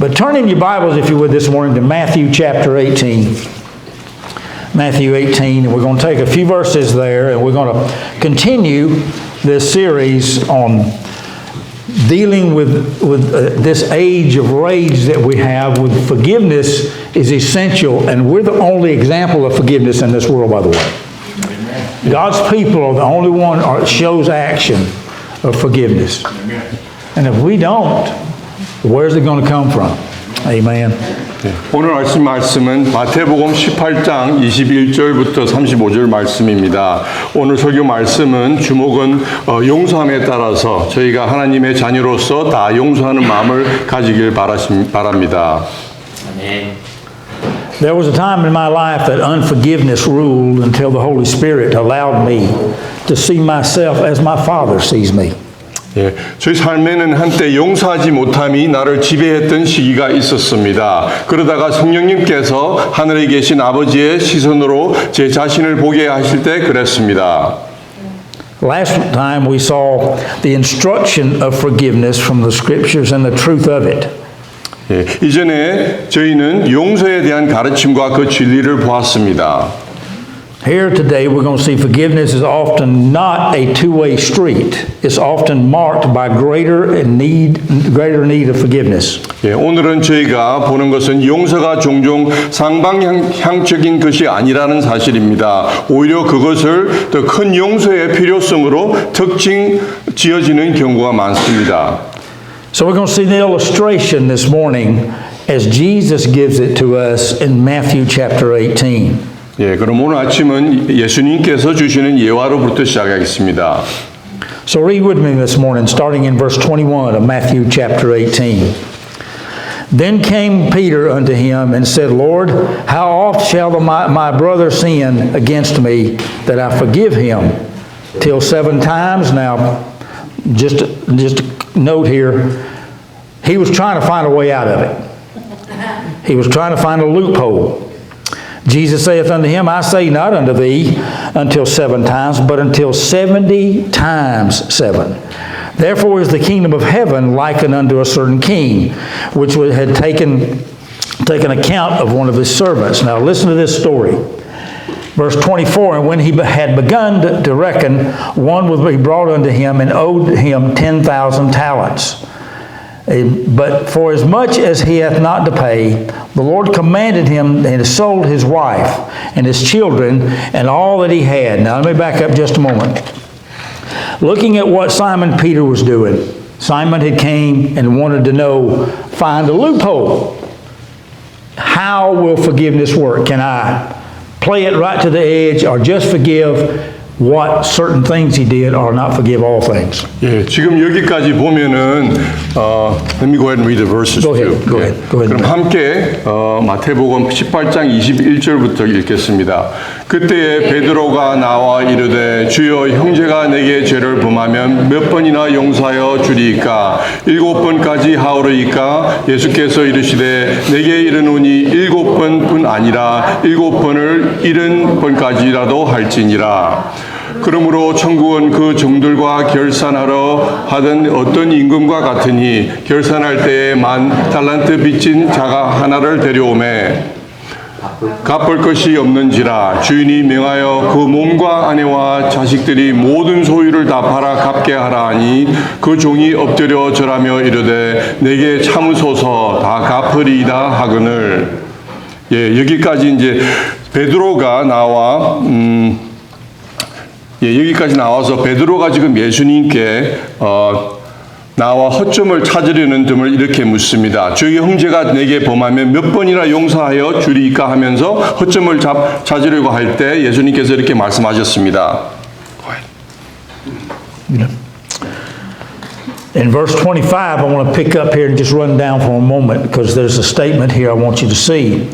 But turn in your Bibles, if you would, this morning to Matthew chapter 18. Matthew 18, and we're going to take a few verses there, and we're going to continue this series on dealing with this age of rage that we have. With forgiveness is essential, and we're the only example of forgiveness in this world, by the way. Amen. God's people are the only one that shows action of forgiveness. Amen. And if we don't, where's it going to come from? Amen. 네, 오늘 하실 말씀은 마태복음 18장 21절부터 35절 말씀입니다. 오늘 설교 말씀은 주목은 용서함에 따라서 저희가 하나님의 자녀로서 다 용서하는 마음을 가지길 바랍니다. 아멘. There was a time in my life that unforgiveness ruled until the Holy Spirit allowed me to see myself as my Father sees me. 예, 저희 삶에는 한때 용서하지 못함이 나를 지배했던 시기가 있었습니다. 그러다가 성령님께서 하늘에 계신 아버지의 시선으로 제 자신을 보게 하실 때 그랬습니다. Last time we saw the instruction of forgiveness from the scriptures and the truth of it. 예, 이전에 저희는 용서에 대한 가르침과 그 진리를 보았습니다. Here today we're going to see forgiveness is often not a two-way street. It's often marked by greater need of forgiveness. 예, 오늘은 저희가 보는 것은 용서가 종종 상방향적인 것이 아니라는 사실입니다. 오히려 그것을 더 큰 용서의 필요성으로 특징 지어지는 경우가 많습니다. So we're going to see the illustration this morning as Jesus gives it to us in Matthew chapter 18. 예, 그럼 오늘 아침은 예수님께서 주시는 예화로부터 시작하겠습니다. So read with me this morning, starting in verse 21 of Matthew chapter 18. Then came Peter unto him and said, Lord, how oft shall my brother sin against me that I forgive him? Till 7 times? Now, just a note here, he was trying to find a way out of it. He was trying to find a loophole. Jesus saith unto him, I say not unto thee until 7 times, but until 70 times 7. Therefore is the kingdom of heaven likened unto a certain king, which had taken account of one of his servants. Now listen to this story. Verse 24, and when he had begun to reckon, one would be brought unto him and owed him 10,000 talents. But for as much as he hath not to pay, the Lord commanded him and sold his wife and his children and all that he had. Now let me back up just a moment. Looking at what Simon Peter was doing, Simon had came and wanted to find a loophole. How will forgiveness work? Can I play it right to the edge or just forgive what certain things he did or not forgive all things? 예, 지금 여기까지 보면은 let me go ahead and read the verses go too. ahead. Go ahead. 그럼 함께 마태복음 18장 21절부터 읽겠습니다. 그때에 베드로가 나와 이르되 주여 형제가 내게 죄를 범하면 몇 번이나 용서하여 주리이까 7번까지 하오리이까 예수께서 이르시되 내게 이르노니 7번뿐 아니라 7번을 70번까지라도 할지니라. 그러므로 천국은 그 종들과 결산하러 하던 어떤 임금과 같으니 결산할 때에 10,000달란트 빚진 자가 하나를 데려오매 갚을 것이 없는지라 주인이 명하여 그 몸과 아내와 자식들이 모든 소유를 다 팔아 갚게 하라 하니 그 종이 엎드려 절하며 이르되 내게 참으소서 다 갚으리이다 하거늘. 예, 여기까지 이제 베드로가 나와 여기까지 나와서 베드로가 지금 예수님께 나와 허점을 찾으려는 점을 이렇게 묻습니다. 주의 형제가 내게 범하면 몇 번이나 용서하여 주리이까 하면서 허점을 찾으려고 할 때 예수님께서 이렇게 말씀하셨습니다. In verse 25, I want to pick up here and just run down for a moment because there's a statement here I want you to see.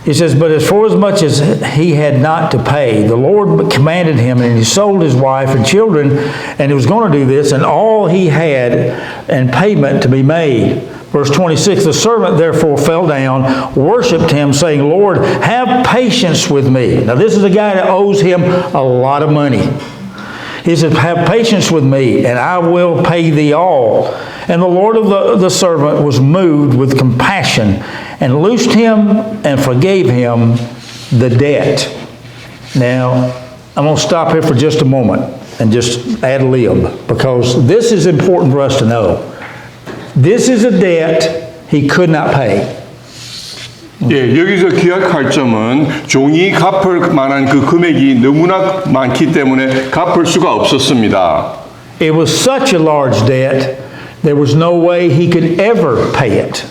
He says, but as for as much as he had not to pay, the Lord commanded him, and he sold his wife and children, and he was going to do this, and all he had, and payment to be made. Verse 26, the servant therefore fell down, worshipped him, saying, Lord, have patience with me. Now this is a guy that owes him a lot of money. He said, have patience with me, and I will pay thee all. And the Lord of the servant was moved with compassion, and loosed him and forgave him the debt. Now, I'm going to stop here for just a moment and just ad lib, because this is important for us to know. This is a debt he could not pay. 예, 여기서 기억할 점은 종이 갚을 만한 그 금액이 너무나 많기 때문에 갚을 수가 없었습니다. It was such a large debt, there was no way he could ever pay it.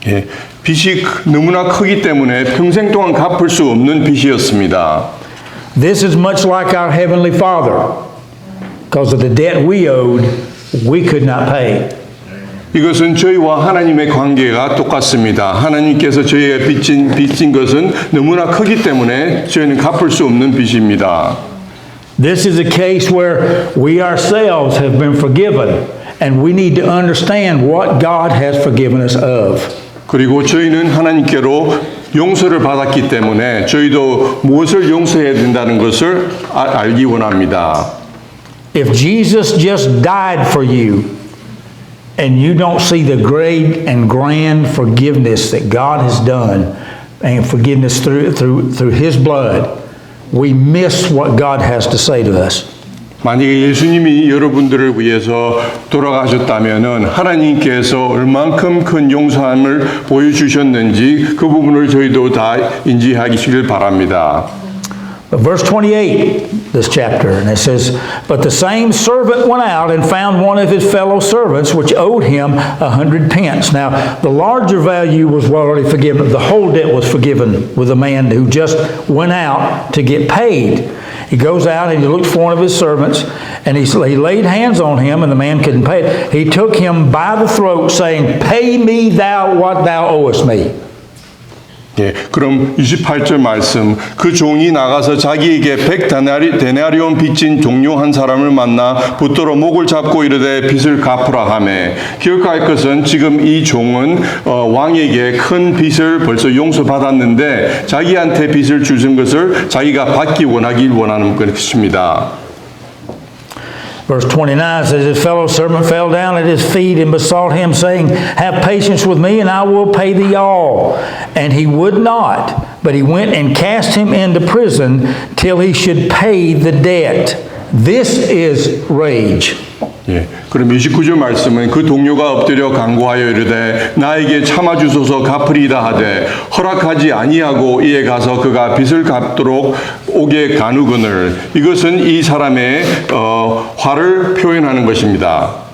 예, 빚이 너무나 크기 때문에 평생 동안 갚을 수 없는 빚이었습니다. This is much like our Heavenly Father. Because of the debt we owed, we could not pay. 이것은 저희와 하나님의 관계가 똑같습니다. 하나님께서 저희에게 빚진 것은 너무나 크기 때문에 저희는 갚을 수 없는 빚입니다. This is a case where we ourselves have been forgiven, and we need to understand what God has forgiven us of. 그리고 저희는 하나님께로 용서를 받았기 때문에 저희도 무엇을 용서해야 된다는 것을 알기 원합니다. If Jesus just died for you, and you don't see the great and grand forgiveness that God has done, and forgiveness through His blood, we miss what God has to say to us. 만약에 예수님이 여러분들을 위해서 돌아가셨다면은 하나님께서 얼만큼 큰 용서함을 보여주셨는지 그 부분을 저희도 다 인지하시길 바랍니다. Verse 28, this chapter, and it says, But the same servant went out and found one of his fellow servants, which owed him 100 pence. Now, the larger value was already forgiven. The whole debt was forgiven with a man who just went out to get paid. He goes out and he looked for one of his servants, and he laid hands on him, and the man couldn't pay it. He took him by the throat, saying, Pay me thou what thou owest me. 예, 그럼 28절 말씀, 그 종이 나가서 자기에게 100데나리온 빚진 동료 한 사람을 만나 붙들어 목을 잡고 이르되 빚을 갚으라 하매, 기억할 것은 지금 이 종은 왕에게 큰 빚을 벌써 용서받았는데 자기한테 빚을 주신 것을 자기가 받기 원하는 것입니다. Verse 29 says, His fellow servant fell down at his feet and besought him, saying, Have patience with me, and I will pay thee all. And he would not, but he went and cast him into prison till he should pay the debt. This is rage. 예, 그럼 29절 말씀은 그 동료가 엎드려 간구하여 이르되 나에게 참아주소서 갚으리다 하되 허락하지 아니하고 이에 가서 그가 빚을 갚도록 옥에 가누거늘. 이것은 이 사람의 화를 표현하는 것입니다.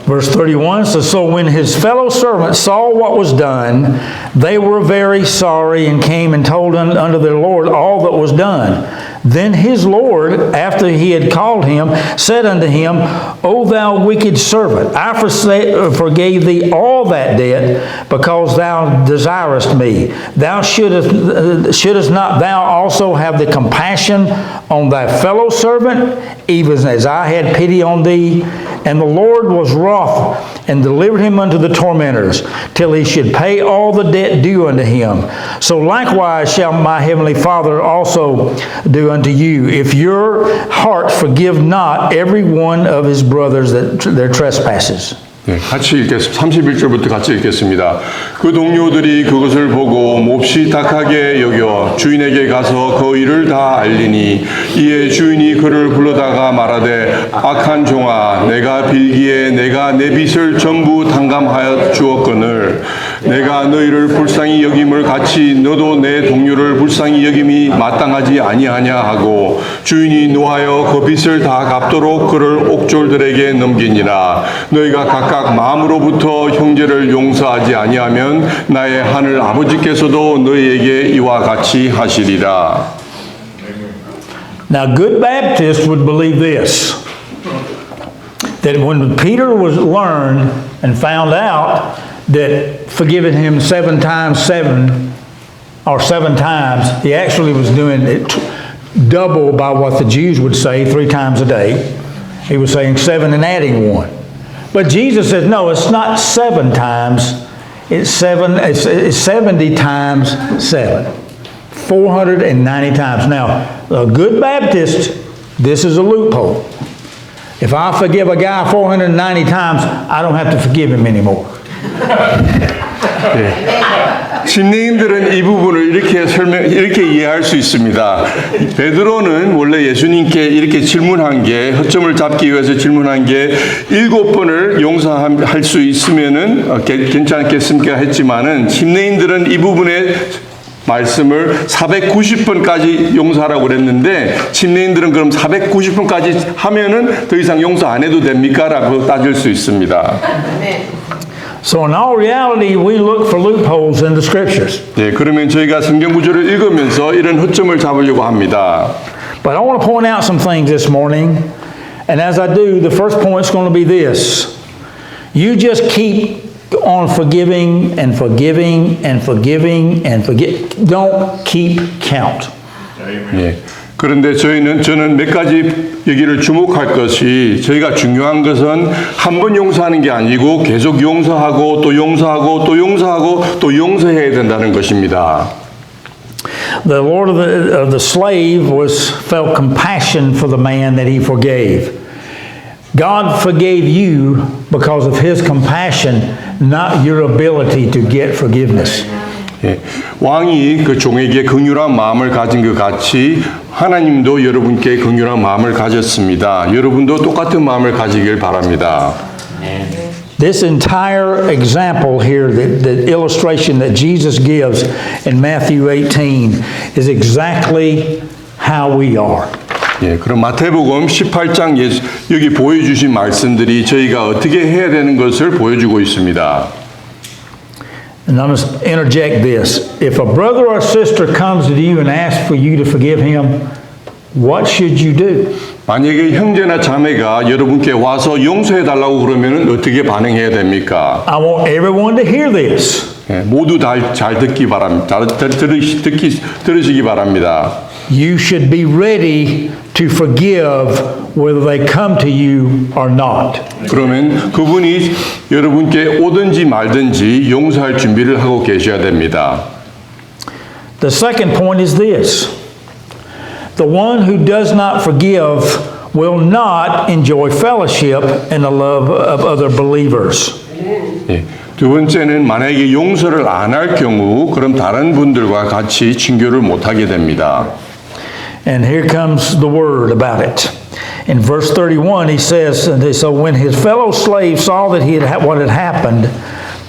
Verse 31 says, So when his fellow servants saw what was done, they were very sorry and came and told unto their Lord all that was done. Then his Lord, after he had called him, said unto him, O thou wicked servant, I forgave thee all that debt, because thou desirest me. Thou shouldest not thou also have the compassion on thy fellow servant, even as I had pity on thee? And the Lord was wroth, and delivered him unto the tormentors, till he should pay all the debt due unto him. So likewise shall my heavenly Father also do unto you, if your heart forgive not every one of his brothers their trespasses. 네, 같이 읽겠습니다. 31절부터 같이 읽겠습니다. 그 동료들이 그것을 보고 몹시 탁하게 여겨 주인에게 가서 그 일을 다 알리니 이에 주인이 그를 불러다가 말하되 악한 종아 내가 빌기에 내가 내 빚을 전부 탕감하여 주었거늘 내가 너희를 불쌍히 여김을 같이 너도 내 동료를 불쌍히 여김이 마땅하지 아니하냐 하고 주인이 노하여 그 빚을 다 갚도록 그를 옥졸들에게 넘기니라. 너희가 각각 마음으로부터 형제를 용서하지 아니하면 나의 하늘 아버지께서도 너희에게 이와 같이 하시리라. Now, good Baptists would believe this, that when Peter was learned and found out that forgiving him 7 times 7, or 7 times, he actually was doing it double by what the Jews would say 3 times a day. He was saying 7 and adding 1. But Jesus said, no, it's not 7 times. It's 70 times 7. 490 times. Now, a good Baptist, this is a loophole. If I forgive a guy 490 times, I don't have to forgive him anymore. 심리인들은 이 부분을 이렇게 이해할 수 있습니다. 베드로는 원래 예수님께 이렇게 질문한 게, 허점을 잡기 위해서 질문한 게 7번을 용서할 수 있으면은 괜찮겠습니까? 했지만은 심리인들은 이 부분에 말씀을 490번까지 용서하라고 그랬는데, 심리인들은 그럼 490번까지 하면은 더 이상 용서 안 해도 됩니까? 라고 따질 수 있습니다. So in all reality, we look for loopholes in the scriptures. 네, 그러면 저희가 성경 구절을 읽으면서 이런 허점을 잡으려고 합니다. But I want to point out some things this morning. And as I do, the first point is going to be this. You just keep on forgiving and forgiving and forgiving and forget. Don't keep count. 예. 그런데 저는 몇 가지 여기를 주목할 것이, 저희가 중요한 것은 한 번 용서하는 게 아니고 계속 용서하고 또 용서하고 또 용서하고 또 용서해야 된다는 것입니다. The Lord of the slave felt compassion for the man that he forgave. God forgave you because of his compassion, not your ability to get forgiveness. 예, 왕이 그 종에게 긍휼한 마음을 가진 것 같이 하나님도 여러분께 긍휼한 마음을 가졌습니다. 여러분도 똑같은 마음을 가지길 바랍니다. This entire example here, the illustration that Jesus gives in Matthew 18 is exactly how we are. 예, 그럼 마태복음 18장 여기 보여주신 말씀들이 저희가 어떻게 해야 되는 것을 보여주고 있습니다. And I'm going to interject this. If a brother or sister comes to you and asks for you to forgive him, what should you do? 만약에 형제나 자매가 여러분께 와서 용서해 달라고 그러면 어떻게 반응해야 됩니까? I want everyone to hear this. 예, 모두 잘 듣기 바랍니다. 들으시기 바랍니다. You should be ready to forgive whether they come to you or not. 그러면 그분이 여러분께 오든지 말든지 용서할 준비를 하고 계셔야 됩니다. The second point is this. The one who does not forgive will not enjoy fellowship in the love of other believers. 예, 두 번째는 만약에 용서를 안 할 경우 그럼 다른 분들과 같이 친교를 못 하게 됩니다. And here comes the word about it. In verse 31 he says, so when his fellow slaves saw that what had happened,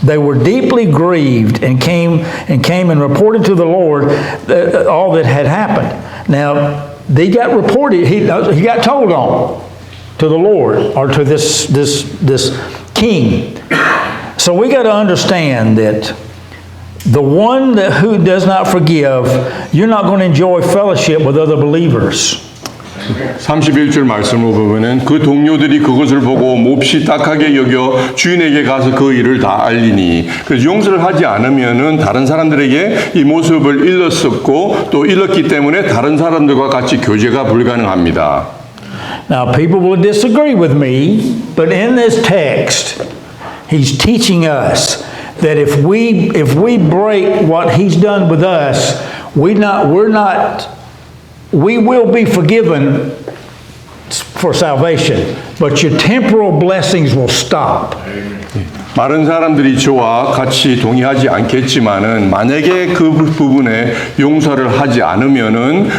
they were deeply grieved and came and reported to the Lord all that had happened. Now, they got reported, he got told on to the Lord or to this king. So we got to understand that the one who does not forgive, you're not going to enjoy fellowship with other believers. 31절 말씀을 보면은 그 동료들이 그것을 보고 몹시 딱하게 여겨 주인에게 가서 그 일을 다 알리니, 그래서 용서를 하지 않으면은 다른 사람들에게 이 모습을 일렀었고 또 일렀기 때문에 다른 사람들과 같이 교제가 불가능합니다. Now people will disagree with me, but in this text he's teaching us that if we break what he's done with us, we will be forgiven for salvation, but your temporal blessings will stop. 많은 사람들이 저와 같이 동의하지 않겠지만은 만약에 그 부분에 용서를 하지 않으면은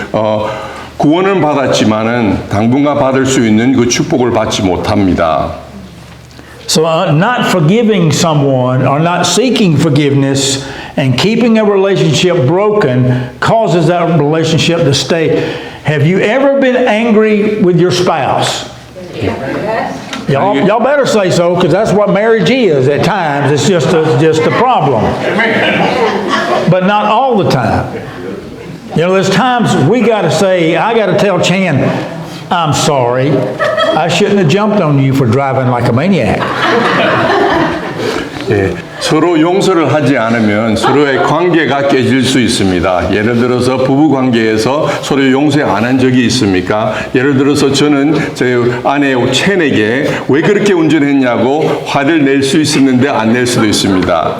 구원은 받았지만은 당분간 받을 수 있는 그 축복을 받지 못합니다. So not forgiving someone or not seeking forgiveness and keeping a relationship broken causes that relationship to stay. Have you ever been angry with your spouse? Y'all better say so, because that's what marriage is at times. It's just a problem. But not all the time. You know, there's times I got to tell Chan, I'm sorry. I shouldn't have jumped on you for driving like a maniac. 예, 서로 용서를 하지 않으면 서로의 관계가 깨질 수 있습니다. 예를 들어서 부부 관계에서 서로 용서 안 한 적이 있습니까? 예를 들어서 저는 제 아내 첸에게 왜 그렇게 운전했냐고 화를 낼 수 있었는데 안 낼 수도 있습니다.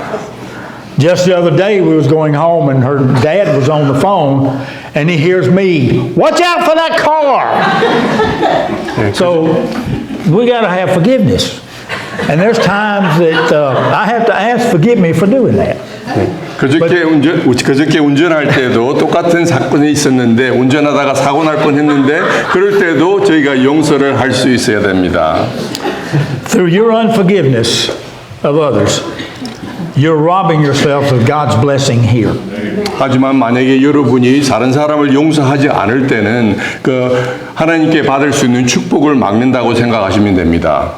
Just the other day we was going home and her dad was on the phone and he hears me, watch out for that car. So we got to have forgiveness. And there's times that I have to ask, forgive me for doing that. 그저께 운전할 때도 똑같은 사건이 있었는데 운전하다가 사고 날 뻔했는데 그럴 때도 저희가 용서를 할 수 있어야 됩니다. Through your unforgiveness of others, you're robbing yourself of God's blessing here. 하지만 만약에 여러분이 다른 사람을 용서하지 않을 때는 그 하나님께 받을 수 있는 축복을 막는다고 생각하시면 됩니다.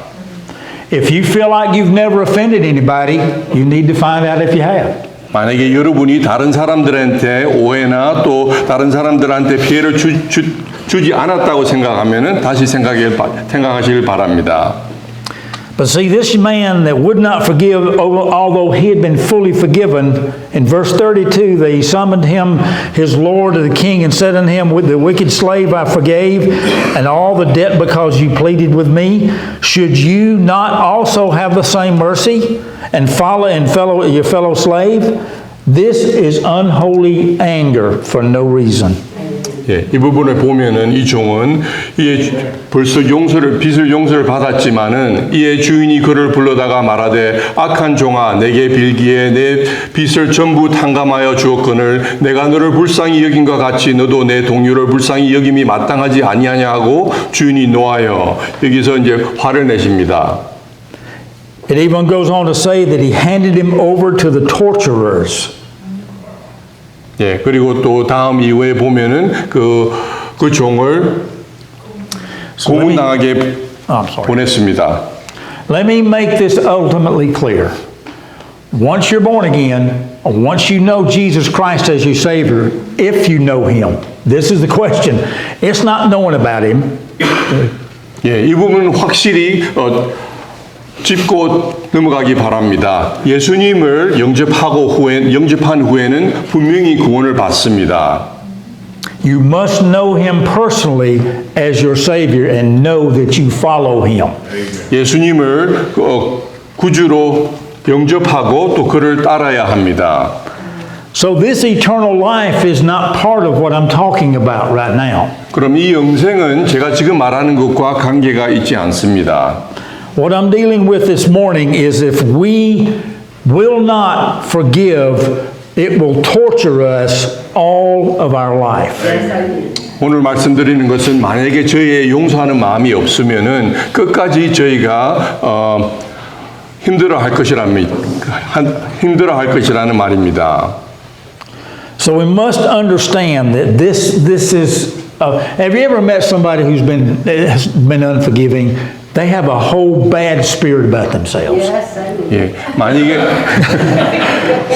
If you feel like you've never offended anybody, you need to find out if you have. 만약에 여러분이 다른 사람들한테 오해나 또 다른 사람들한테 피해를 주지 않았다고 생각하면은 다시 생각하시길 바랍니다. But see, this man that would not forgive, although he had been fully forgiven, in verse 32, they summoned him, his lord, to the king, and said unto him, with the wicked slave I forgave, and all the debt because you pleaded with me. Should you not also have the same mercy and follow your fellow slave? This is unholy anger for no reason. 예, 이 부분을 보면은 이 종은 이에 벌써 빚을 용서를 받았지만은 이에 주인이 그를 불러다가 말하되 악한 종아 내게 빌기에 내 빚을 전부 탕감하여 주었거늘 내가 너를 불쌍히 여김과 같이 너도 내 동료를 불쌍히 여김이 마땅하지 아니하냐 하고 주인이 노하여 여기서 이제 화를 내십니다. It even goes on to say that he handed him over to the torturers. 예, 그리고 또 다음 이후에 보면은 그 종을 고문당하게 보냈습니다. Let me make this ultimately clear. Once you're born again, once you know Jesus Christ as your Savior, if you know Him, this is the question. It's not knowing about Him. 예, 이 부분은 확실히 짚고 넘어가기 바랍니다. 예수님을 영접한 후에는 분명히 구원을 받습니다. You must know Him personally as your Savior and know that you follow Him. 예수님을 구주로 영접하고 또 그를 따라야 합니다. So this eternal life is not part of what I'm talking about right now. 그럼 이 영생은 제가 지금 말하는 것과 관계가 있지 않습니다. What I'm dealing with this morning is if we will not forgive, it will torture us all of our life. 오늘 말씀드리는 것은 만약에 저희의 용서하는 마음이 없으면은 끝까지 저희가 힘들어할 것이라는 말입니다. So we must understand that this is. Have you ever met somebody who's been unforgiving? They have a whole bad spirit about themselves. 예, 만약에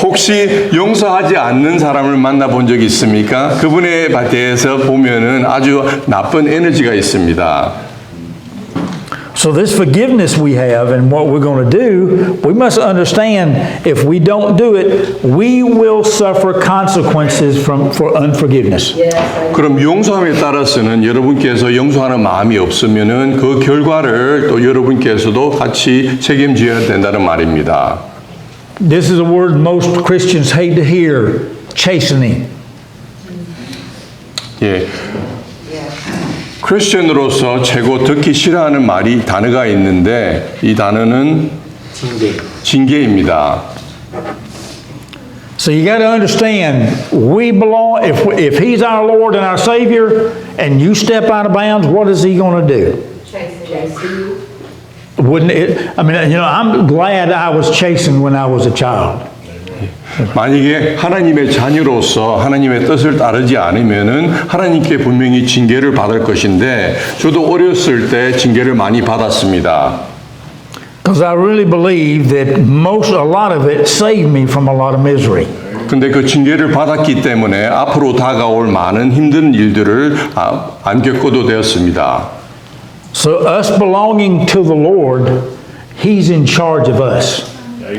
혹시 용서하지 않는 사람을 만나본 적이 있습니까? 그분에 대해서 보면은 아주 나쁜 에너지가 있습니다. So this forgiveness we have and what we're going to do, we must understand if we don't do it, we will suffer consequences for unforgiveness. 그럼 용서함에 따라서는 여러분께서 용서하는 마음이 없으면은 그 결과를 또 여러분께서도 같이 책임져야 된다는 말입니다. This is a word most Christians hate to hear, chastening. 예. 크리스천으로서 최고 듣기 싫어하는 단어가 있는데 이 단어는 징계입니다. So you got to understand, we belong. If He's our Lord and our Savior, and you step out of bounds, what is He going to do? Wouldn't it? I mean, you know, I'm glad I was chastened when I was a child. 만약에 하나님의 자녀로서 하나님의 뜻을 따르지 않으면은 하나님께 분명히 징계를 받을 것인데 저도 어렸을 때 징계를 많이 받았습니다. Because I really believe that a lot of it saved me from a lot of misery. 근데 그 징계를 받았기 때문에 앞으로 다가올 많은 힘든 일들을 안 겪어도 되었습니다. So us belonging to the Lord, He's in charge of us.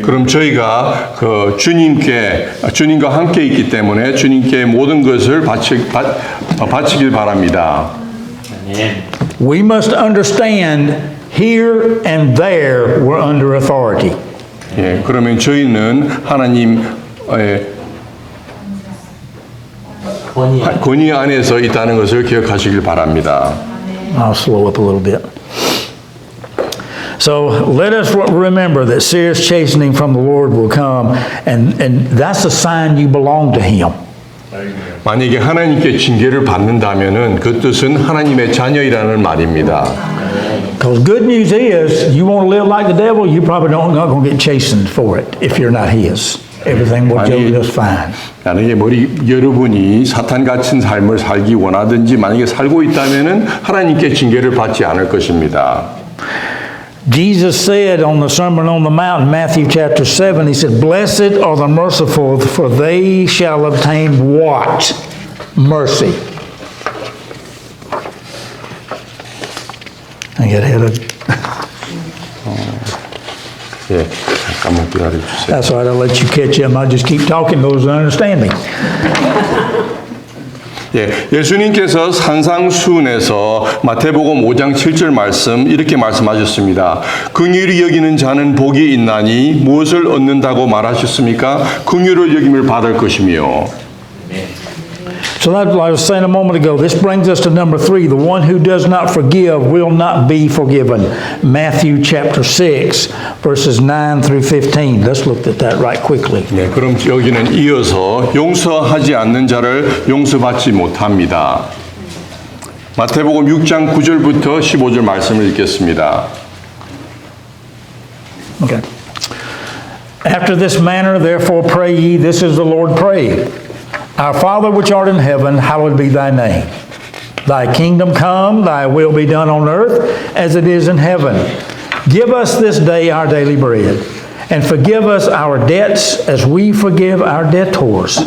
그럼 저희가 그 주님과 함께 있기 때문에 주님께 모든 것을 바치길 바랍니다. We must understand here and there we're under authority. 예, 그러면 저희는 하나님의 권위 안에서 있다는 것을 기억하시길 바랍니다. I'll slow up a little bit. So let us remember that serious chastening from the Lord will come, and that's a sign you belong to Him. 만약에 하나님께 징계를 받는다면은 그 뜻은 하나님의 자녀이라는 말입니다. Because good news is, you want to live like the devil, you probably not going to get chastened for it if you're not His. Everything will go just fine. 만약에 여러분이 사탄 같은 삶을 살기 원하든지 만약에 살고 있다면은 하나님께 징계를 받지 않을 것입니다. Jesus said on the Sermon on the Mount in Matthew chapter 7, He said, "Blessed are the merciful, for they shall obtain" what? Mercy. I get ahead of... 예, 잠깐만 기다려 주세요. That's all right, I'll let you catch up. I'll just keep talking, those who understand me. 예, 예수님께서 산상수훈에서 마태복음 5장 7절 말씀 이렇게 말씀하셨습니다. 긍휼히 여기는 자는 복이 있나니 무엇을 얻는다고 말하셨습니까? 긍휼을 여김을 받을 것이며. So that, like I was saying a moment ago, this brings us to number 3. The one who does not forgive will not be forgiven. Matthew chapter 6, verses 9 through 15. Let's look at that right quickly. 네, 그럼 여기는 이어서 용서하지 않는 자를 용서받지 못합니다. 마태복음 6장 9절부터 15절 말씀을 읽겠습니다. Okay. After this manner, therefore, pray ye, this is the Lord prayed. Our Father which art in heaven, hallowed be thy name. Thy kingdom come, thy will be done on earth as it is in heaven. Give us this day our daily bread, and forgive us our debts as we forgive our debtors.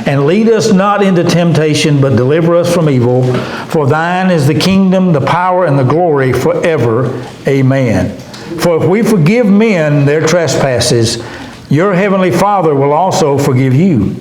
And lead us not into temptation, but deliver us from evil. For thine is the kingdom, the power, and the glory forever. Amen. For if we forgive men their trespasses, your heavenly Father will also forgive you.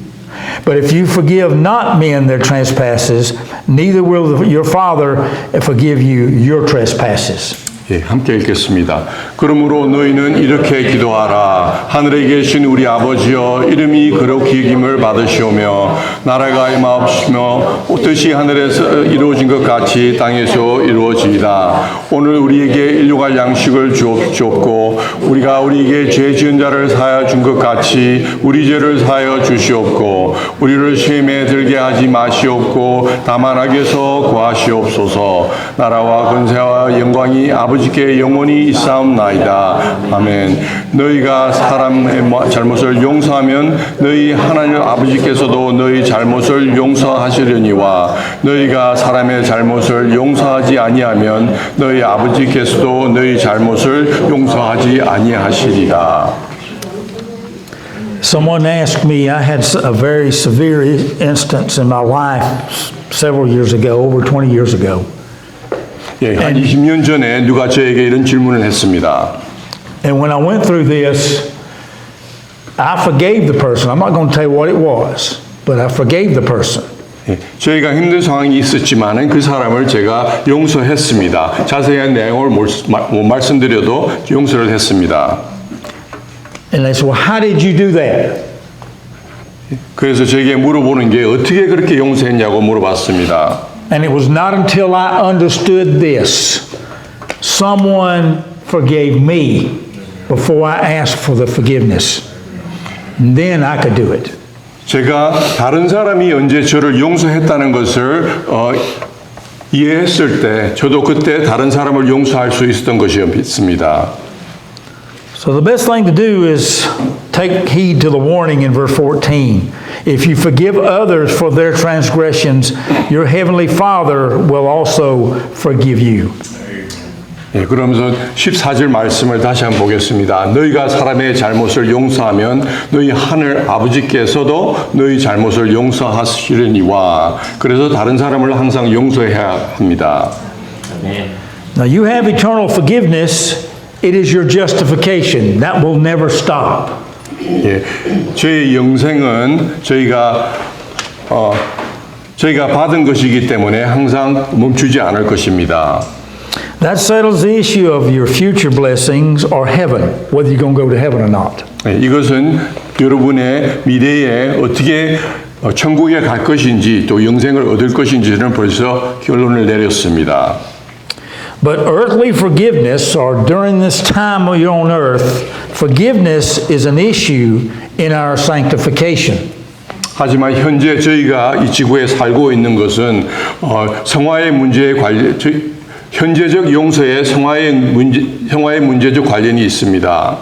But if you forgive not men their trespasses, neither will your Father forgive you your trespasses. 예, 함께 읽겠습니다. 그러므로 너희는 이렇게 기도하라. 하늘에 계신 우리 아버지여, 이름이 거룩히 여김을 받으시오며 나라가 임하옵시며 뜻이 하늘에서 이루어진 것 같이 땅에서 이루어지이다. 오늘 우리에게 일용할 양식을 주옵고 우리가 우리에게 죄 지은 자를 사하여 준 것 같이 우리 죄를 사하여 주시옵고 우리를 시험에 들게 하지 마시옵고 다만 악에서 구하시옵소서. 나라와 권세와 영광이 아버지께 영원히 있사옵나이다. 아멘. 너희가 사람의 잘못을 용서하면 너희 하나님 아버지께서도 너희 잘못을 용서하시려니와 너희가 사람의 잘못을 용서하지 아니하면 너희 아버지께서도 너희 잘못을 용서하지 아니하시리라. Someone asked me, I had a very severe instance in my life several years ago, over 20 years ago. 예, 한 20년 전에 누가 저에게 이런 질문을 했습니다. And when I went through this, I forgave the person. I'm not going to tell you what it was, but I forgave the person. 예, 저희가 힘든 상황이 있었지만은 그 사람을 제가 용서했습니다. 자세한 내용을 못 말씀드려도 용서를 했습니다. And they said, well, how did you do that? 그래서 저에게 물어보는 게 어떻게 그렇게 용서했냐고 물어봤습니다. And it was not until I understood this. Someone forgave me before I asked for the forgiveness. And then I could do it. 제가 다른 사람이 언제 저를 용서했다는 것을 이해했을 때 저도 그때 다른 사람을 용서할 수 있었던 것이었습니다. So the best thing to do is take heed to the warning in verse 14. If you forgive others for their transgressions, your heavenly Father will also forgive you. 예, 그러면서 14절 말씀을 다시 한번 보겠습니다. 너희가 사람의 잘못을 용서하면 너희 하늘 아버지께서도 너희 잘못을 용서하시려니와. 그래서 다른 사람을 항상 용서해야 합니다. Now you have eternal forgiveness. It is your justification. That will never stop. 예, 저희 영생은 저희가 받은 것이기 때문에 항상 멈추지 않을 것입니다. That settles the issue of your future blessings or heaven, whether you're going to go to heaven or not. 예, 이것은 여러분의 미래에 어떻게 천국에 갈 것인지 또 영생을 얻을 것인지는 벌써 결론을 내렸습니다. But earthly forgiveness, or during this time you're on earth, forgiveness is an issue in our sanctification. 하지만 현재 저희가 이 지구에 살고 있는 것은 성화의 문제에 관련 현재적 용서에 성화의 문제적 관련이 있습니다.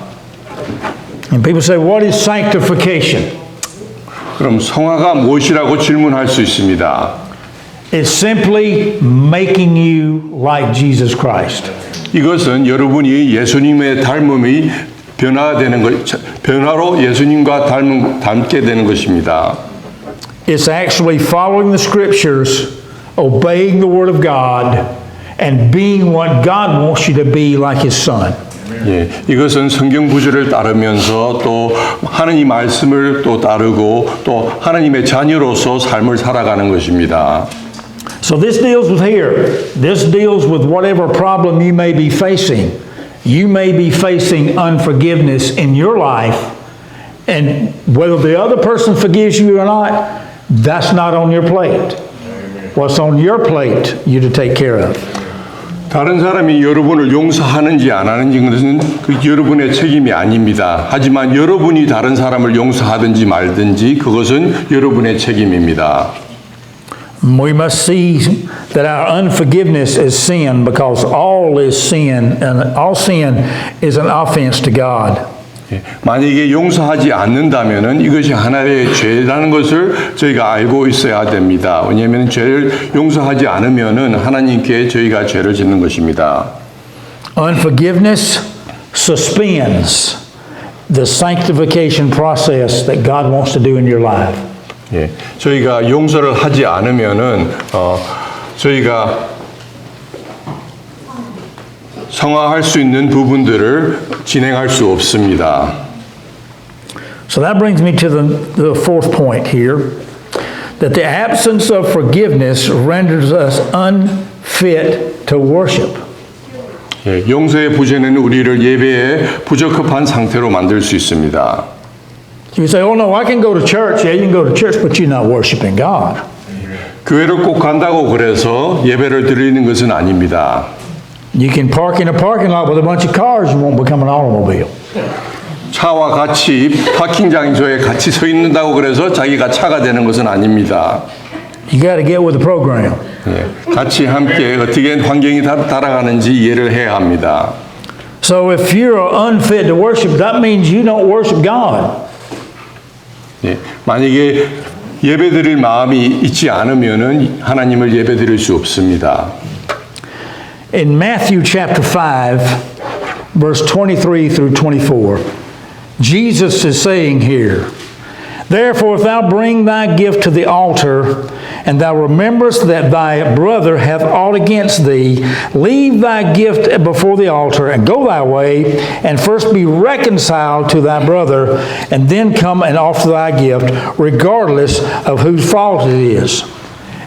And people say, what is sanctification? 그럼 성화가 무엇이라고 질문할 수 있습니다. It's simply making you like Jesus Christ. 이것은 여러분이 예수님의 닮음이 변화로 예수님과 닮게 되는 것입니다. It's actually following the scriptures, obeying the word of God, and being what God wants you to be like His Son. 예, 이것은 성경 구절을 따르면서 또 하나님 말씀을 또 따르고 또 하나님의 자녀로서 삶을 살아가는 것입니다. So this deals with here. This deals with whatever problem you may be facing. You may be facing unforgiveness in your life, and whether the other person forgives you or not, that's not on your plate. What's on your plate, you to take care of. 다른 사람이 여러분을 용서하는지 안 하는지 그것은 여러분의 책임이 아닙니다. 하지만 여러분이 다른 사람을 용서하든지 말든지 그것은 여러분의 책임입니다. We must see that our unforgiveness is sin, because all is sin, and all sin is an offense to God. 만약에 용서하지 않는다면은 이것이 하나의 죄라는 것을 저희가 알고 있어야 됩니다. 왜냐하면 죄를 용서하지 않으면은 하나님께 저희가 죄를 짓는 것입니다. Unforgiveness suspends the sanctification process that God wants to do in your life. 예, 저희가 용서를 하지 않으면은 저희가 성화할 수 있는 부분들을 진행할 수 없습니다. So that brings me to the fourth point here, that the absence of forgiveness renders us unfit to worship. 예, 용서의 부재는 우리를 예배에 부적합한 상태로 만들 수 있습니다. You say, oh no, I can go to church. Yeah, you can go to church, but you're not worshiping God. 교회를 꼭 간다고 그래서 예배를 드리는 것은 아닙니다. You can park in a parking lot with a bunch of cars, you won't become an automobile. 차와 같이 파킹 장소에 같이 서 있는다고 그래서 자기가 차가 되는 것은 아닙니다. You got to get with the program. 예, 같이 함께 어떻게 환경이 따라가는지 이해를 해야 합니다. So if you're unfit to worship, that means you don't worship God. 예, 만약에 예배드릴 마음이 있지 않으면은 하나님을 예배드릴 수 없습니다. In Matthew chapter 5, verse 23 through 24, Jesus is saying here, therefore if thou bring thy gift to the altar, and thou rememberest that thy brother hath aught against thee, leave thy gift before the altar, and go thy way, and first be reconciled to thy brother, and then come and offer thy gift, regardless of whose fault it is.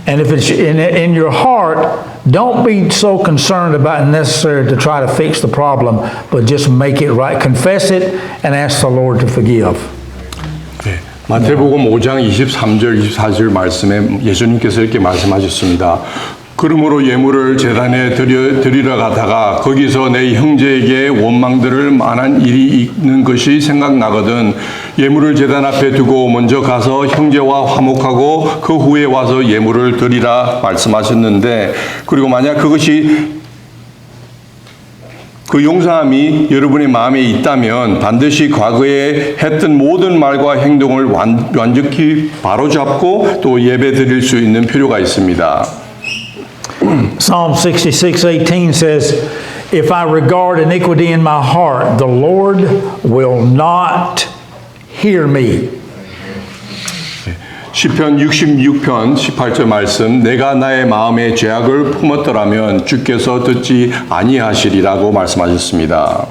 And if it's in your heart, don't be so concerned about necessary to try to fix the problem, but just make it right. Confess it and ask the Lord to forgive. 네, 마태복음 5장 23절 24절 말씀에 예수님께서 이렇게 말씀하셨습니다. 그러므로 예물을 제단에 드리러 가다가 거기서 내 형제에게 원망들을 만한 일이 있는 것이 생각나거든 예물을 제단 앞에 두고 먼저 가서 형제와 화목하고 그 후에 와서 예물을 드리라 말씀하셨는데, 그리고 만약 그것이 그 용서함이 여러분의 마음에 있다면 반드시 과거에 했던 모든 말과 행동을 완전히 바로잡고 또 예배 드릴 수 있는 필요가 있습니다. Psalm 66:18 says, if I regard iniquity in my heart, the Lord will not hear me. 시편 66편 18절 말씀, 내가 나의 마음에 죄악을 품었더라면 주께서 듣지 아니하시리라고 말씀하셨습니다.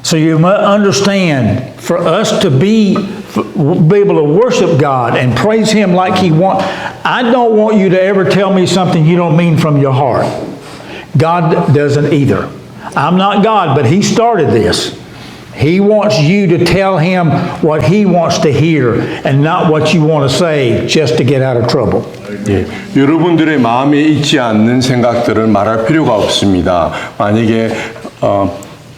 So you must understand, for us to be able to worship God and praise Him like He wants, I don't want you to ever tell me something you don't mean from your heart. God doesn't either. I'm not God, but He started this. He wants you to tell him what he wants to hear and not what you want to say just to get out of trouble. 예, 여러분들의 마음에 있지 않는 생각들을 말할 필요가 없습니다. 만약에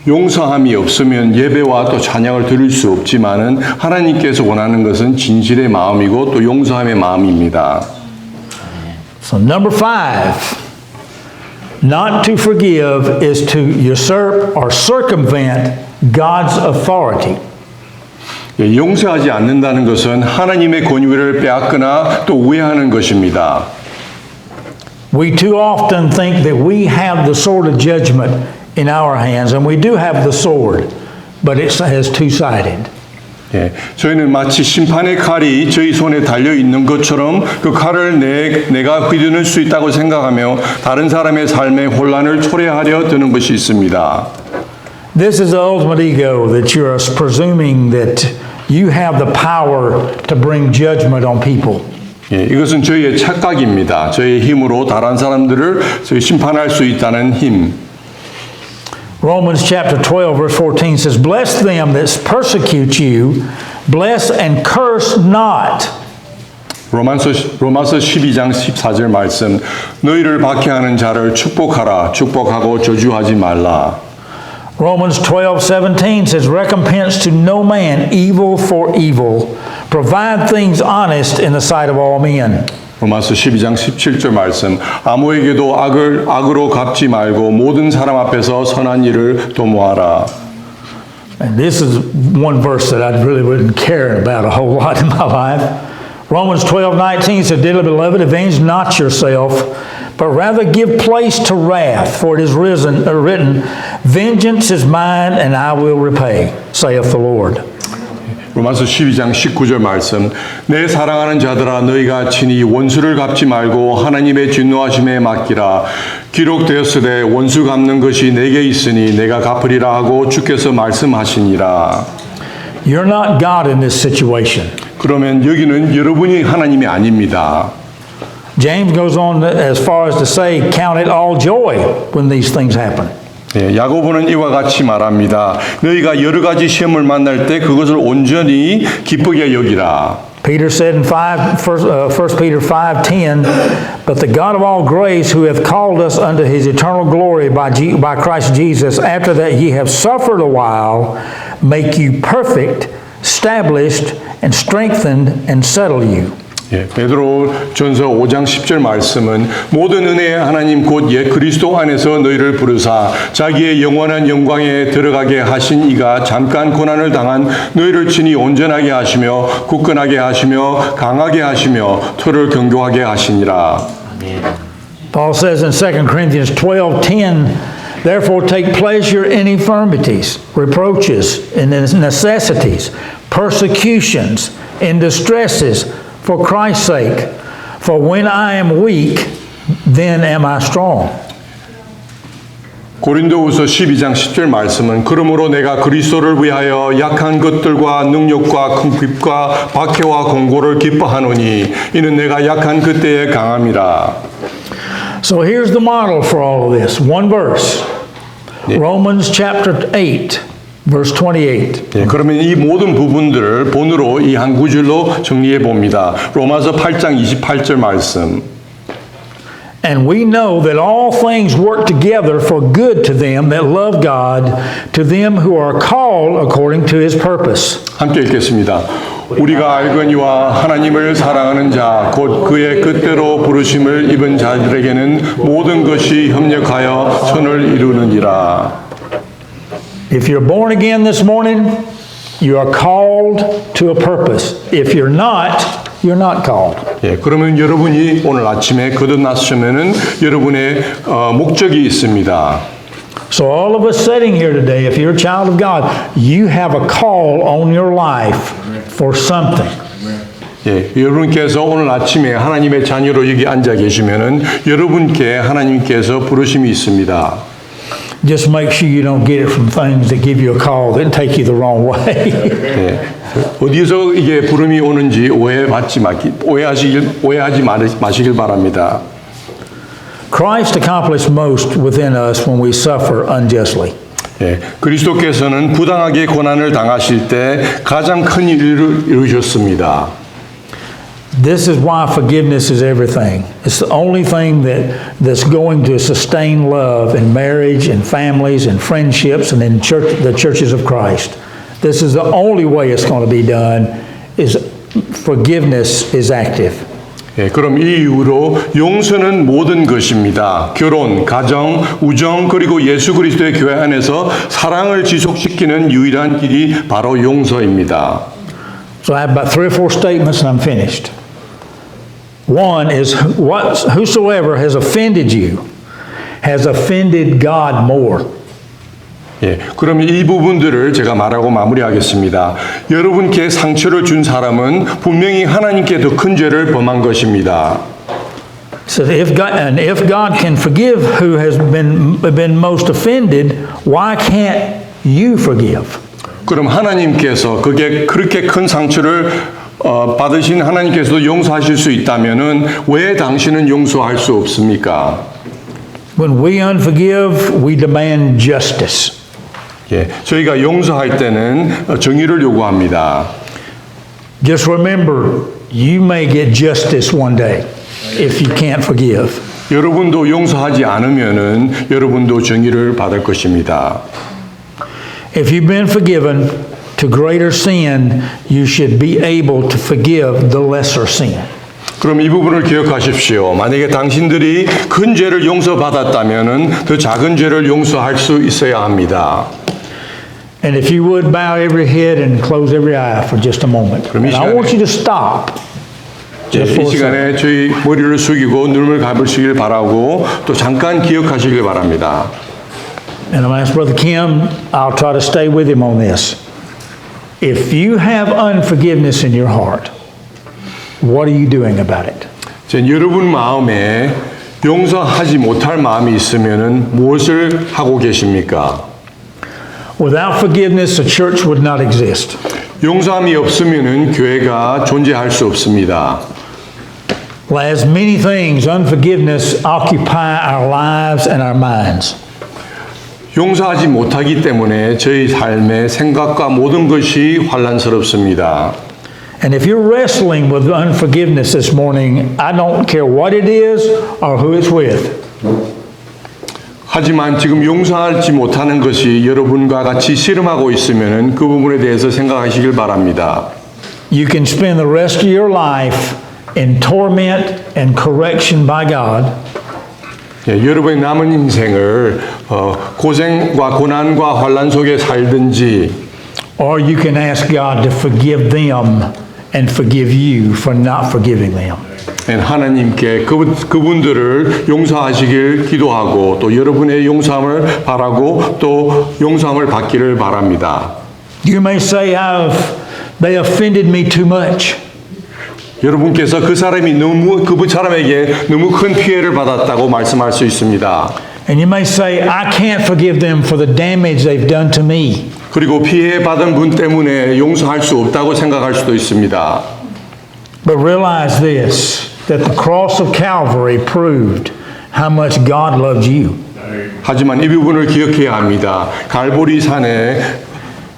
용서함이 없으면 예배와 또 찬양을 드릴 수 없지만은 하나님께서 원하는 것은 진실의 마음이고 또 용서함의 마음입니다. So number 5, not to forgive is to usurp or circumvent God's authority. 예, 용서하지 않는다는 것은 하나님의 권위를 빼앗거나 또 우회하는 것입니다. We too often think that we have the sword of judgment in our hands, and we do have the sword, but it has two-sided. 예, 저희는 마치 심판의 칼이 저희 손에 달려 있는 것처럼 그 칼을 내가 휘두를 수 있다고 생각하며 다른 사람의 삶의 혼란을 초래하려 드는 것이 있습니다. This is the ultimate ego, that you're presuming that you have the power to bring judgment on people. 예, 이것은 저희의 착각입니다. 저희의 힘으로 다른 사람들을 심판할 수 있다는 힘. Romans chapter 12 verse 14 says, "Bless them that persecute you, bless and curse not." 로마서 12장 14절 말씀, 너희를 박해하는 자를 축복하라, 축복하고 저주하지 말라. Romans 12:17 says, "Recompense to no man evil for evil. Provide things honest in the sight of all men." 로마서 12장 17절 말씀, 아무에게도 악으로 갚지 말고 모든 사람 앞에서 선한 일을 도모하라. And this is one verse that I really wouldn't care about a whole lot in my life. Romans 12:19 says, "Dearly beloved, avenge not yourself, but rather give place to wrath, for it is written, Vengeance is mine, and I will repay, saith the Lord." 로마서 12장 19절 말씀, 내 사랑하는 자들아 너희가 친히 원수를 갚지 말고 하나님의 진노하심에 맡기라. 기록되었으되 원수 갚는 것이 내게 있으니 내가 갚으리라 하고 주께서 말씀하시니라. You're not God in this situation. 그러면 여기는 여러분이 하나님이 아닙니다. James goes on as far as to say, count it all joy when these things happen. 예, 야고보는 이와 같이 말합니다. 너희가 여러 가지 시험을 만날 때 그것을 온전히 기쁘게 여기라. Peter said in 1 Peter 5:10, "But the God of all grace, who hath called us unto his eternal glory by Christ Jesus, after that ye have suffered a while, make you perfect, established, and strengthened, and settle you." 예, 베드로 전서 5장 10절 말씀은 모든 은혜의 하나님 곧 예 그리스도 안에서 너희를 부르사 자기의 영원한 영광에 들어가게 하신 이가 잠깐 고난을 당한 너희를 친히 온전하게 하시며 굳건하게 하시며 강하게 하시며 토를 견고하게 하시니라. Paul says in 2 Corinthians 12:10, "Therefore take pleasure in infirmities, reproaches, in necessities, persecutions, in distresses, for Christ's sake. For when I am weak, then am I strong." 고린도후서 12장 10절 말씀은 그러므로 내가 그리스도를 위하여 약한 것들과 능력과 궁핍과 박해와 공고를 기뻐하노니 이는 내가 약한 그때의 강함이라. So here's the model for all of this. One verse. Romans chapter 8, verse 28. 예, 그러면 이 모든 부분들을 본으로 이 한 구절로 정리해 봅니다. 로마서 8장 28절 말씀. "And we know that all things work together for good to them that love God, to them who are called according to his purpose." 함께 읽겠습니다. 우리가 알거니와 하나님을 사랑하는 자, 곧 그의 뜻대로 부르심을 입은 자들에게는 모든 것이 협력하여 선을 이루느니라. If you're born again this morning, you are called to a purpose. If you're not, you're not called. 예, 그러면 여러분이 오늘 아침에 거듭났으면은 여러분의 목적이 있습니다. So all of us sitting here today, if you're a child of God, you have a call on your life for something. 예, 여러분께서 오늘 아침에 하나님의 자녀로 여기 앉아 계시면은 여러분께 하나님께서 부르심이 있습니다. Just make sure you don't get it from things that give you a call that take you the wrong way. 예, 어디서 이게 부름이 오는지 오해하지 마시길 바랍니다. Christ accomplished most within us when we suffer unjustly. 예, 그리스도께서는 부당하게 고난을 당하실 때 가장 큰 일을 이루셨습니다. This is why forgiveness is everything. It's the only thing that's going to sustain love in marriage and families and friendships and in the churches of Christ. This is the only way it's going to be done, is forgiveness is active. 예, 그럼 이 이후로 용서는 모든 것입니다. 결혼, 가정, 우정, 그리고 예수 그리스도의 교회 안에서 사랑을 지속시키는 유일한 길이 바로 용서입니다. So I have about 3 or 4 statements and I'm finished. One is whosoever has offended you has offended God more. 예, 그럼 이 부분들을 제가 말하고 마무리하겠습니다. 여러분께 상처를 준 사람은 분명히 하나님께 더 큰 죄를 범한 것입니다. So if God can forgive who has been most offended, why can't you forgive? 그럼 하나님께서 그렇게 큰 상처를 받으신 하나님께서도 용서하실 수 있다면은 왜 당신은 용서할 수 없습니까? When we unforgive, we demand justice. 예, 저희가 용서할 때는 정의를 요구합니다. Just remember, you may get justice one day if you can't forgive. 여러분도 용서하지 않으면은 여러분도 정의를 받을 것입니다. If you've been forgiven to greater sin, you should be able to forgive the lesser sin. 그럼 이 부분을 기억하십시오. 만약에 당신들이 큰 죄를 용서받았다면은 더 작은 죄를 용서할 수 있어야 합니다. And if you would bow every head and close every eye for just a moment. And I want you to stop. 이 시간에 저희 머리를 숙이고 눈을 감으시길 바라고 또 잠깐 기억하시길 바랍니다. And I'm going to ask Brother Kim, I'll try to stay with him on this. If you have unforgiveness in your heart, what are you doing about it? 여러분 마음에 용서하지 못할 마음이 있으면은 무엇을 하고 계십니까? Without forgiveness, a church would not exist. 용서함이 없으면은 교회가 존재할 수 없습니다. Well, as many things, unforgiveness occupy our lives and our minds. 용서하지 못하기 때문에 저희 삶의 생각과 모든 것이 혼란스럽습니다. And if you're wrestling with unforgiveness this morning, I don't care what it is or who it's with. 하지만 지금 용서하지 못하는 것이 여러분과 같이 씨름하고 있으면 그 부분에 대해서 생각하시길 바랍니다. You can spend the rest of your life in torment and correction by God. 예, 여러분의 남은 인생을 고생과 고난과 환난 속에 살든지 Or you can ask God to forgive them and forgive you for not forgiving them. 하나님께 그분들을 용서하시길 기도하고 또 여러분의 용서함을 바라고 또 용서함을 받기를 바랍니다. You may say, they offended me too much. 여러분께서 그 사람에게 너무 큰 피해를 받았다고 말씀할 수 있습니다. And you may say, I can't forgive them for the damage they've done to me. 그리고 피해받은 분 때문에 용서할 수 없다고 생각할 수도 있습니다. But realize this, that the cross of Calvary proved how much God loved you. 하지만 이 부분을 기억해야 합니다. 갈보리 산에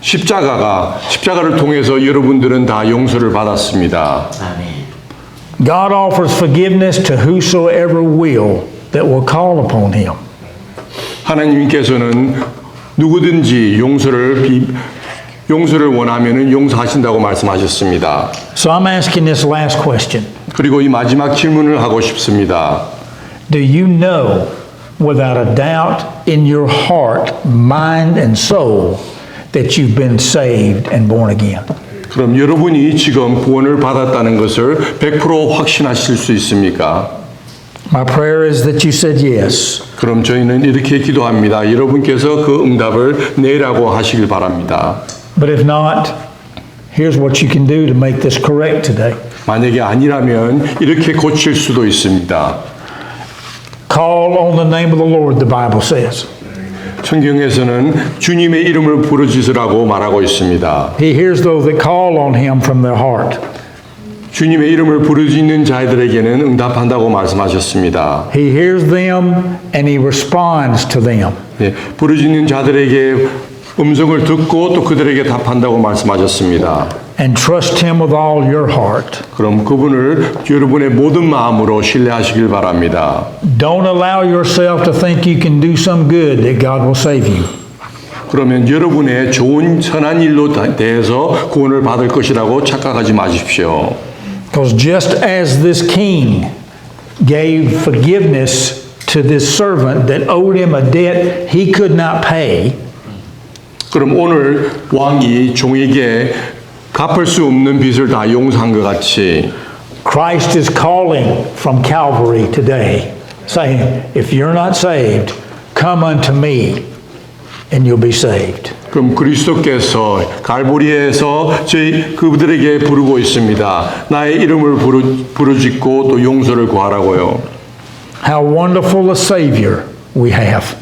십자가를 통해서 여러분들은 다 용서를 받았습니다. God offers forgiveness to whosoever will that will call upon Him. 하나님께서는 누구든지 용서를 원하면은 용서하신다고 말씀하셨습니다. So I'm asking this last question. 그리고 이 마지막 질문을 하고 싶습니다. Do you know without a doubt in your heart, mind and soul that you've been saved and born again? 그럼 여러분이 지금 구원을 받았다는 것을 100% 확신하실 수 있습니까? My prayer is that you said yes. 그럼 저희는 이렇게 기도합니다. 여러분께서 그 응답을 내라고 하시길 바랍니다. But if not, here's what you can do to make this correct today. 만약에 아니라면 이렇게 고칠 수도 있습니다. Call on the name of the Lord, the Bible says. 성경에서는 주님의 이름을 부르짖으라고 말하고 있습니다. He hears those that call on Him from their heart. 주님의 이름을 부르짖는 자들에게는 응답한다고 말씀하셨습니다. He hears them and he responds to them. 네, 부르짖는 자들에게 음성을 듣고 또 그들에게 답한다고 말씀하셨습니다. And trust him with all your heart. 그럼 그분을 여러분의 모든 마음으로 신뢰하시길 바랍니다. Don't allow yourself to think you can do some good that God will save you. 그러면 여러분의 좋은 선한 일로 대해서 구원을 받을 것이라고 착각하지 마십시오. Because just as this king gave forgiveness to this servant that owed him a debt he could not pay, 그럼 오늘 왕이 종에게 갚을 수 없는 빚을 다 용서한 것 같이 Christ is calling from Calvary today, saying, if you're not saved, come unto me and you'll be saved. 그럼 그리스도께서 갈보리에서 그들에게 부르고 있습니다. 나의 이름을 부르짖고 또 용서를 구하라고요. How wonderful a Savior we have.